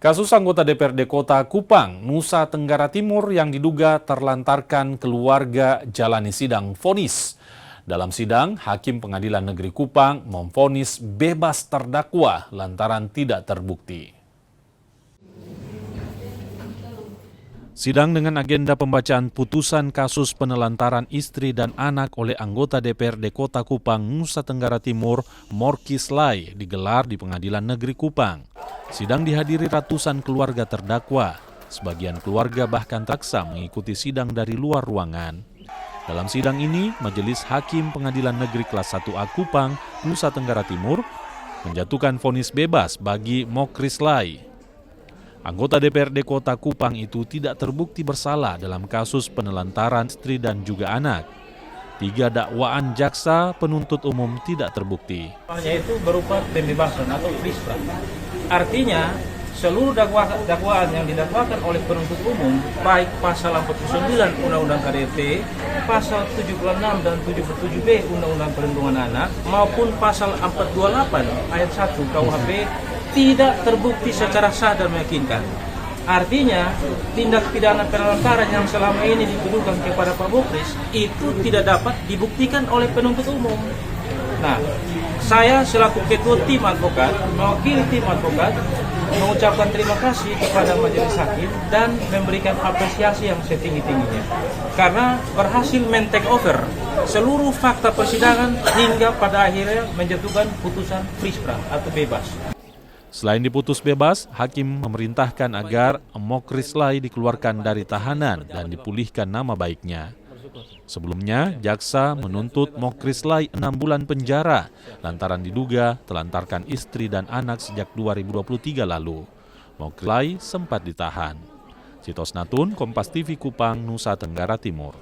Kasus anggota DPRD Kota Kupang, Nusa Tenggara Timur yang diduga terlantarkan keluarga jalani sidang vonis. Dalam sidang, Hakim Pengadilan Negeri Kupang memvonis bebas terdakwa lantaran tidak terbukti. Sidang dengan agenda pembacaan putusan kasus penelantaran istri dan anak oleh anggota DPRD Kota Kupang, Nusa Tenggara Timur, Morkis Lai, digelar di Pengadilan Negeri Kupang. Sidang dihadiri ratusan keluarga terdakwa. Sebagian keluarga bahkan terpaksa mengikuti sidang dari luar ruangan. Dalam sidang ini, Majelis Hakim Pengadilan Negeri Kelas 1A Kupang, Nusa Tenggara Timur, menjatuhkan vonis bebas bagi Morkis Lai. Anggota DPRD Kota Kupang itu tidak terbukti bersalah dalam kasus penelantaran istri dan juga anak. 3 dakwaan jaksa penuntut umum tidak terbukti. Itu berupa pembebasan atau free spread. Artinya, seluruh dakwaan yang didakwakan oleh penuntut umum, baik pasal 49 Undang-Undang KDRT, pasal 76 dan 77B Undang-Undang Perlindungan Anak, maupun pasal 428 ayat 1 KUHP, tidak terbukti secara sah dan meyakinkan. Artinya, tindak pidana penelantaran yang selama ini dituduhkan kepada Pak Morkis itu tidak dapat dibuktikan oleh penuntut umum. Nah, saya selaku ketua tim advokat, mewakili tim advokat, mengucapkan terima kasih kepada Majelis Hakim dan memberikan apresiasi yang setinggi-tingginya. Karena berhasil men-take over seluruh fakta persidangan hingga pada akhirnya menjatuhkan putusan free spread atau bebas. Selain diputus bebas, Hakim memerintahkan agar Morkis Lai dikeluarkan dari tahanan dan dipulihkan nama baiknya. Sebelumnya, jaksa menuntut Morkis Lai 6 bulan penjara lantaran diduga telantarkan istri dan anak sejak 2023 lalu. Morkis Lai sempat ditahan. Citos Natun, Kompas TV Kupang, Nusa Tenggara Timur.